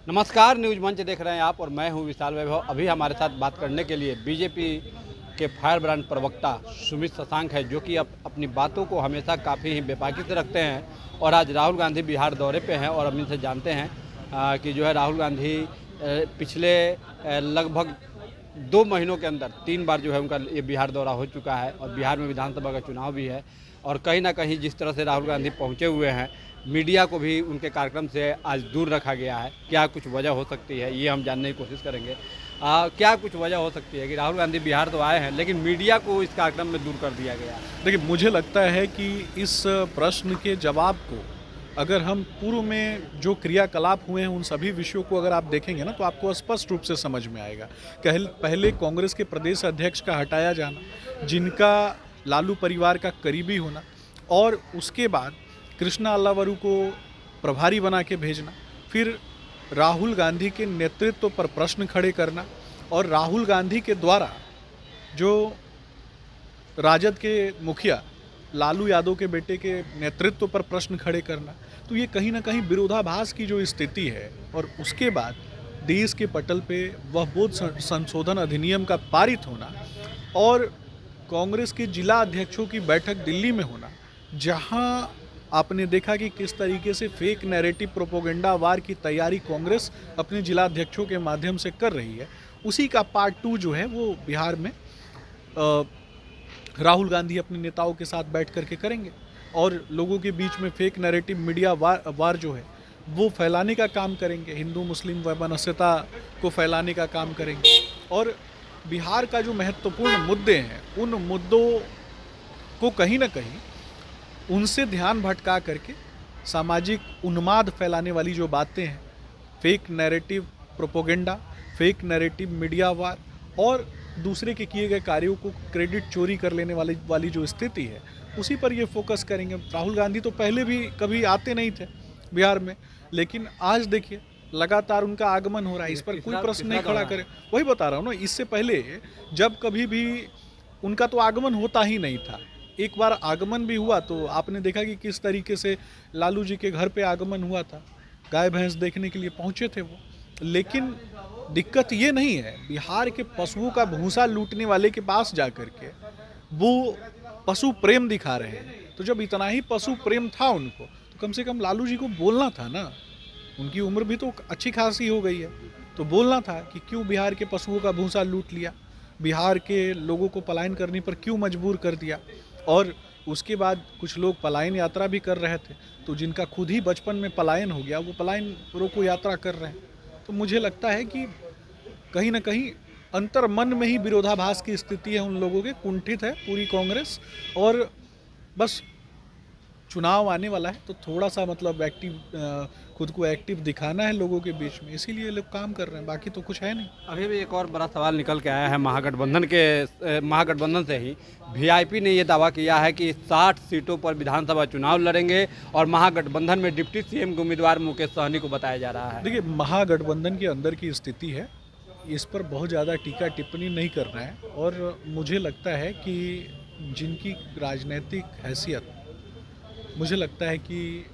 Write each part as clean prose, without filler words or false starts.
नमस्कार, न्यूज़ मंच देख रहे हैं आप और मैं हूं विशाल वैभव। अभी हमारे साथ बात करने के लिए बीजेपी के फायर ब्रांड प्रवक्ता सुमित शशांक है, जो कि अपनी बातों को हमेशा काफ़ी ही बेबाकी से रखते हैं। और आज राहुल गांधी बिहार दौरे पे हैं और हम इनसे जानते हैं कि जो है राहुल गांधी पिछले लगभग 2 महीनों के अंदर 3 बार जो है उनका ये बिहार दौरा हो चुका है और बिहार में विधानसभा का चुनाव भी है। और कहीं ना कहीं जिस तरह से राहुल गांधी पहुँचे हुए हैं, मीडिया को भी उनके कार्यक्रम से आज दूर रखा गया है। क्या कुछ वजह हो सकती है, ये हम जानने की कोशिश करेंगे। क्या कुछ वजह हो सकती है कि राहुल गांधी बिहार तो आए हैं लेकिन मीडिया को इस कार्यक्रम में दूर कर दिया गया है? देखिए, मुझे लगता है कि इस प्रश्न के जवाब को अगर हम पूर्व में जो क्रियाकलाप हुए हैं उन सभी विषयों को अगर आप देखेंगे ना, तो आपको स्पष्ट रूप से समझ में आएगा। पहले कांग्रेस के प्रदेश अध्यक्ष का हटाया जाना, जिनका लालू परिवार का करीबी होना, और उसके बाद कृष्णा अल्लावरू को प्रभारी बना के भेजना, फिर राहुल गांधी के नेतृत्व पर प्रश्न खड़े करना, और राहुल गांधी के द्वारा जो राजद के मुखिया लालू यादव के बेटे के नेतृत्व पर प्रश्न खड़े करना, तो ये कहीं ना कहीं विरोधाभास की जो स्थिति है। और उसके बाद देश के पटल पे वह बोध संशोधन अधिनियम का पारित होना और कांग्रेस के जिला अध्यक्षों की बैठक दिल्ली में होना, जहां आपने देखा कि किस तरीके से फेक नैरेटिव प्रोपोगेंडा वार की तैयारी कांग्रेस अपने जिला अध्यक्षों के माध्यम से कर रही है, उसी का पार्ट 2 जो है वो बिहार में राहुल गांधी अपने नेताओं के साथ बैठ करके करेंगे और लोगों के बीच में फेक नैरेटिव मीडिया वार जो है वो फैलाने का काम करेंगे, हिंदू मुस्लिम वैमनस्यता को फैलाने का काम करेंगे। और बिहार का जो महत्वपूर्ण मुद्दे हैं, उन मुद्दों को कहीं ना कहीं उनसे ध्यान भटका करके सामाजिक उन्माद फैलाने वाली जो बातें हैं, fake narrative propaganda, fake narrative media war और दूसरे के किए गए कार्यों को क्रेडिट चोरी कर लेने वाली जो स्थिति है, उसी पर ये फोकस करेंगे। राहुल गांधी तो पहले भी कभी आते नहीं थे बिहार में, लेकिन आज देखिए लगातार उनका आगमन हो रहा है, इस पर कोई प्रश्न नहीं खड़ा करे। वही बता रहा हूँ ना, इससे पहले जब कभी भी उनका तो आगमन होता ही नहीं था। एक बार आगमन भी हुआ तो आपने देखा कि किस तरीके से लालू जी के घर पे आगमन हुआ था, गाय भैंस देखने के लिए पहुंचे थे वो। लेकिन दिक्कत ये नहीं है, बिहार के पशुओं का भूसा लूटने वाले के पास जा कर के वो पशु प्रेम दिखा रहे हैं। तो जब इतना ही पशु प्रेम था उनको, तो कम से कम लालू जी को बोलना था ना। उनकी उम्र भी तो अच्छी खासी हो गई है, तो बोलना था कि क्यों बिहार के पशुओं का भूसा लूट लिया, बिहार के लोगों को पलायन करने पर क्यों मजबूर कर दिया। और उसके बाद कुछ लोग पलायन यात्रा भी कर रहे थे, तो जिनका खुद ही बचपन में पलायन हो गया, वो पलायन रोको यात्रा कर रहे हैं। तो मुझे लगता है कि कहीं ना कहीं अंतर मन में ही विरोधाभास की स्थिति है उन लोगों के, कुंठित है पूरी कांग्रेस। और बस चुनाव आने वाला है तो थोड़ा सा मतलब खुद को एक्टिव दिखाना है लोगों के बीच में, इसीलिए लोग काम कर रहे हैं, बाकी तो कुछ है नहीं। अभी भी एक और बड़ा सवाल निकल के आया है महागठबंधन से ही। वीआईपी ने ये दावा किया है कि 60 सीटों पर विधानसभा चुनाव लड़ेंगे और महागठबंधन में डिप्टी सीएम के उम्मीदवार मुकेश सहनी को बताया जा रहा है। देखिए, महागठबंधन के अंदर की स्थिति है, इस पर बहुत ज़्यादा टीका टिप्पणी नहीं करना है। और मुझे लगता है कि जिनकी राजनीतिक हैसियत, मुझे लगता है कि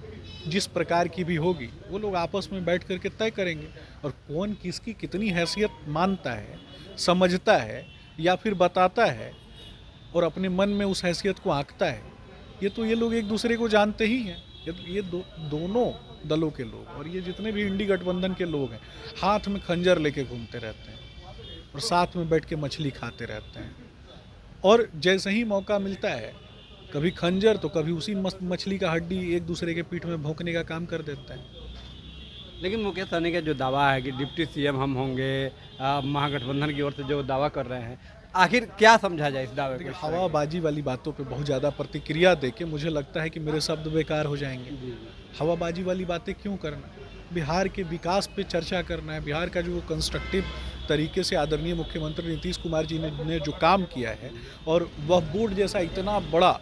जिस प्रकार की भी होगी, वो लोग आपस में बैठ करके तय करेंगे। और कौन किसकी कितनी हैसियत मानता है, समझता है या फिर बताता है और अपने मन में उस हैसियत को आंकता है, ये लोग एक दूसरे को जानते ही हैं। ये दोनों दलों के लोग और ये जितने भी इंडी गठबंधन के लोग हैं, हाथ में खंजर लेके घूमते रहते हैं और साथ में बैठ के मछली खाते रहते हैं। और जैसे ही मौका मिलता है, कभी खंजर तो कभी उसी मछली का हड्डी एक दूसरे के पीठ में भोंकने का काम कर देता है। लेकिन मुकेश सहनी का जो दावा है कि डिप्टी सीएम हम होंगे, महागठबंधन की ओर से जो दावा कर रहे हैं, आखिर क्या समझा जाए इस दावे को? हवाबाजी वाली बातों पे बहुत ज़्यादा प्रतिक्रिया देके मुझे लगता है कि मेरे शब्द बेकार हो जाएंगे। हवाबाजी वाली बातें क्यों करना, बिहार के विकास पे चर्चा करना है। बिहार का जो कंस्ट्रक्टिव तरीके से आदरणीय मुख्यमंत्री नीतीश कुमार जी ने जो काम किया है, और वह बोर्ड जैसा इतना बड़ा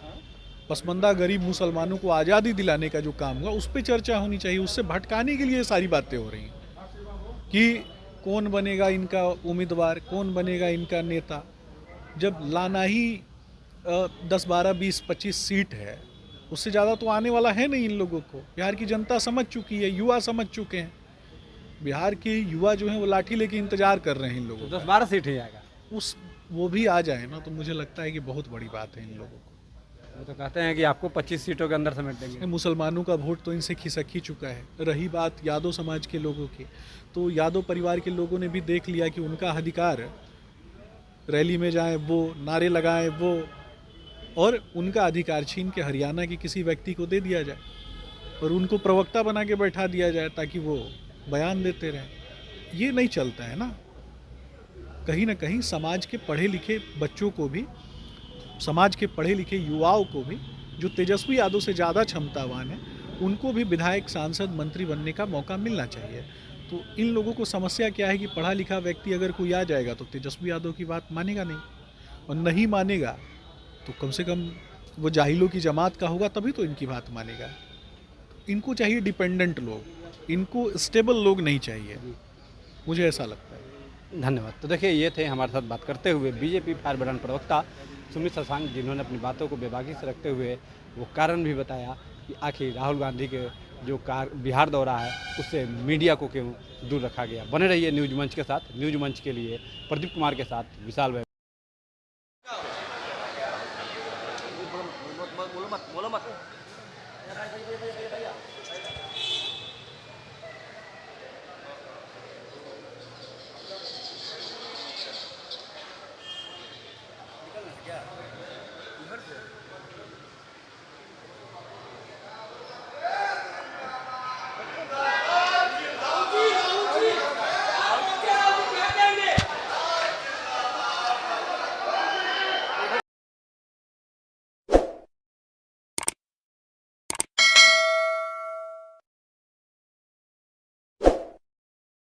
पसमानदा गरीब मुसलमानों को आज़ादी दिलाने का जो काम हुआ, उस पर चर्चा होनी चाहिए। उससे भटकाने के लिए सारी बातें हो रही हैं कि कौन बनेगा इनका उम्मीदवार, कौन बनेगा इनका नेता, जब लाना ही 10, 12, 20, 25 सीट है, उससे ज़्यादा तो आने वाला है नहीं इन लोगों को। बिहार की जनता समझ चुकी है, युवा समझ चुके हैं। बिहार के युवा जो हैं वो लाठी लेके इंतजार कर रहे हैं इन लोगों तो 10-12 सीट ही आएगा। का। उस वो भी आ जाए ना तो मुझे लगता है कि बहुत बड़ी बात है इन लोगों को। वो तो कहते हैं कि आपको 25 सीटों के अंदर समेट देंगे। मुसलमानों का वोट तो इनसे खिसक ही चुका है। रही बात यादव समाज के लोगों की, तो यादव परिवार के लोगों ने भी देख लिया कि उनका अधिकार, रैली में जाएं वो, नारे लगाएं वो, और उनका अधिकार छीन के हरियाणा के किसी व्यक्ति को दे दिया जाए और उनको प्रवक्ता बना के बैठा दिया जाए ताकि वो बयान देते रहें। ये नहीं चलता है ना। कहीं ना कहीं समाज के पढ़े लिखे बच्चों को भी, समाज के पढ़े लिखे युवाओं को भी, जो तेजस्वी यादव से ज़्यादा क्षमतावान है, उनको भी विधायक, सांसद, मंत्री बनने का मौका मिलना चाहिए। तो इन लोगों को समस्या क्या है कि पढ़ा लिखा व्यक्ति अगर कोई आ जाएगा तो तेजस्वी यादव की बात मानेगा नहीं, और नहीं मानेगा तो कम से कम वो जाहिलों की जमात का होगा, तभी तो इनकी बात मानेगा। इनको चाहिए डिपेंडेंट लोग, इनको स्टेबल लोग नहीं चाहिए, मुझे ऐसा लगता है। धन्यवाद। तो देखिए, ये थे हमारे साथ बात करते हुए बीजेपी फायर ब्रांड प्रवक्ता सुमित शशांक, जिन्होंने अपनी बातों को बेबाकी से रखते हुए वो कारण भी बताया कि आखिर राहुल गांधी के जो बिहार दौरा है उससे मीडिया को क्यों दूर रखा गया। बने रहिए न्यूज मंच के साथ। न्यूज मंच के लिए प्रदीप कुमार के साथ विशाल वैभव। बोलो मत। क्या?